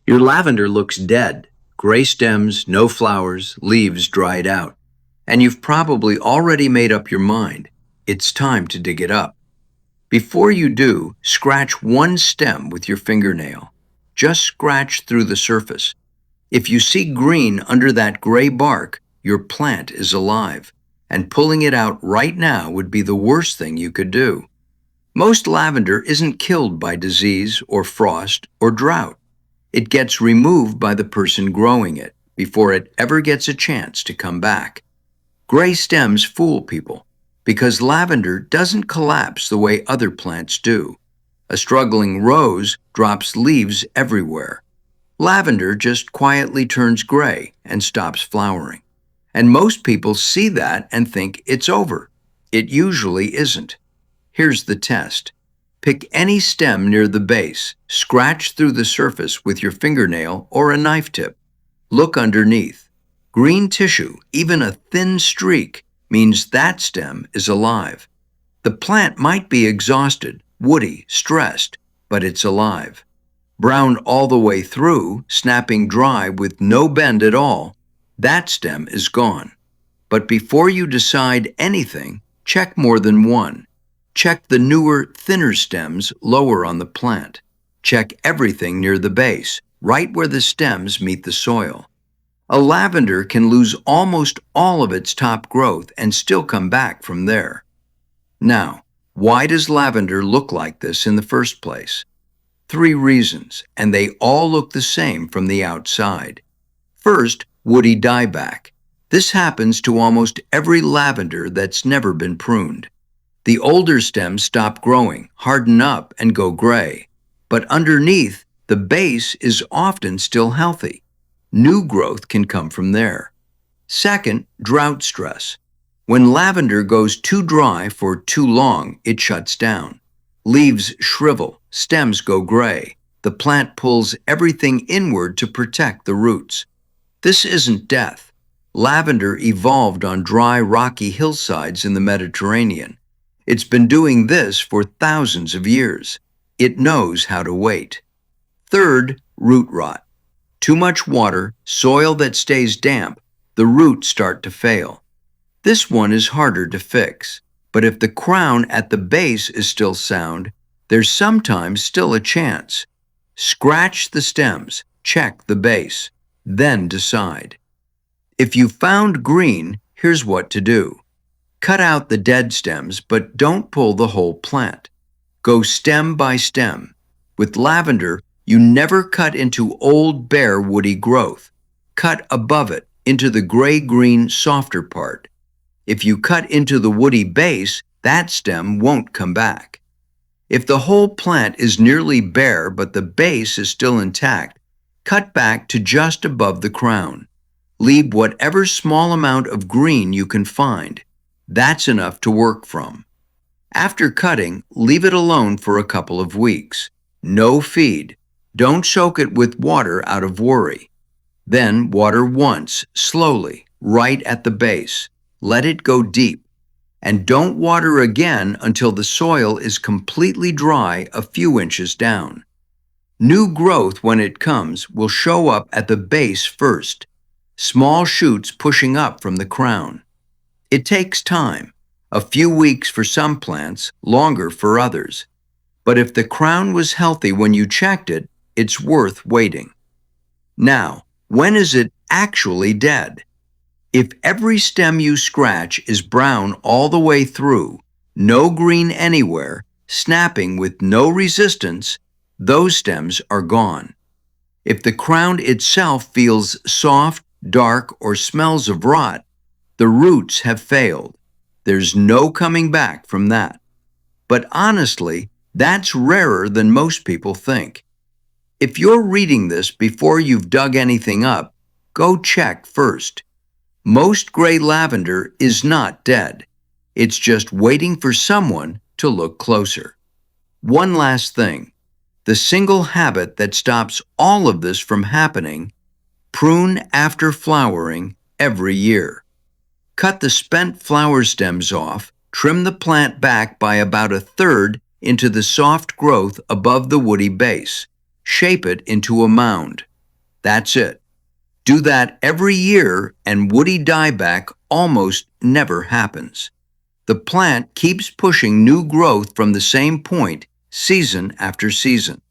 Your lavender looks dead. Gray stems, no flowers, leaves dried out. And you've probably already made up your mind. It's time to dig it up. Before you do, scratch one stem with your fingernail. Just scratch through the surface. If you see green under that gray bark, your plant is alive, and pulling it out right now would be the worst thing you could do. Most lavender isn't killed by disease or frost or drought. It gets removed by the person growing it before it ever gets a chance to come back. Gray stems fool people because lavender doesn't collapse the way other plants do. A struggling rose drops leaves everywhere. Lavender just quietly turns gray and stops flowering. And most people see that and think it's over. It usually isn't. Here's the test. Pick any stem near the base, scratch through the surface with your fingernail or a knife tip. Look underneath. Green tissue, even a thin streak, means that stem is alive. The plant might be exhausted, woody, stressed, but it's alive. Brown all the way through, snapping dry with no bend at all, that stem is gone. But before you decide anything, check more than one. Check the newer, thinner stems lower on the plant. Check everything near the base, right where the stems meet the soil. A lavender can lose almost all of its top growth and still come back from there. Now, why does lavender look like this in the first place? 3 reasons, and they all look the same from the outside. First, woody dieback. This happens to almost every lavender that's never been pruned. The older stems stop growing, harden up, and go gray. But underneath, the base is often still healthy. New growth can come from there. Second, drought stress. When lavender goes too dry for too long, it shuts down. Leaves shrivel, stems go gray. The plant pulls everything inward to protect the roots. This isn't death. Lavender evolved on dry, rocky hillsides in the Mediterranean. It's been doing this for thousands of years. It knows how to wait. Third, root rot. Too much water, soil that stays damp, the roots start to fail. This one is harder to fix, but if the crown at the base is still sound, there's sometimes still a chance. Scratch the stems, check the base, then decide. If you found green, here's what to do. Cut out the dead stems, but don't pull the whole plant. Go stem by stem. With lavender, you never cut into old, bare, woody growth. Cut above it, into the gray-green, softer part. If you cut into the woody base, that stem won't come back. If the whole plant is nearly bare but the base is still intact, cut back to just above the crown. Leave whatever small amount of green you can find. That's enough to work from. After cutting, leave it alone for a couple of weeks. No feed. Don't soak it with water out of worry. Then water once, slowly, right at the base. Let it go deep. And don't water again until the soil is completely dry a few inches down. New growth, when it comes, will show up at the base first. Small shoots pushing up from the crown. It takes time, a few weeks for some plants, longer for others. But if the crown was healthy when you checked it, it's worth waiting. Now, when is it actually dead? If every stem you scratch is brown all the way through, no green anywhere, snapping with no resistance, those stems are gone. If the crown itself feels soft, dark, or smells of rot, the roots have failed. There's no coming back from that. But honestly, that's rarer than most people think. If you're reading this before you've dug anything up, go check first. Most gray lavender is not dead. It's just waiting for someone to look closer. One last thing. The single habit that stops all of this from happening: prune after flowering every year. Cut the spent flower stems off, trim the plant back by about a third into the soft growth above the woody base. Shape it into a mound. That's it. Do that every year and woody dieback almost never happens. The plant keeps pushing new growth from the same point season after season.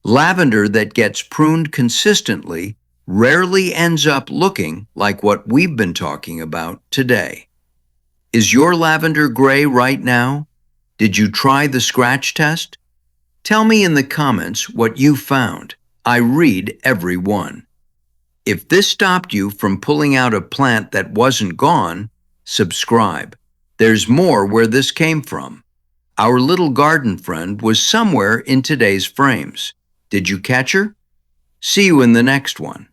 Lavender that gets pruned consistently rarely ends up looking like what we've been talking about today. Is your lavender gray right now? Did you try the scratch test? Tell me in the comments what you found. I read every one. If this stopped you from pulling out a plant that wasn't gone, subscribe. There's more where this came from. Our little garden friend was somewhere in today's frames. Did you catch her? See you in the next one.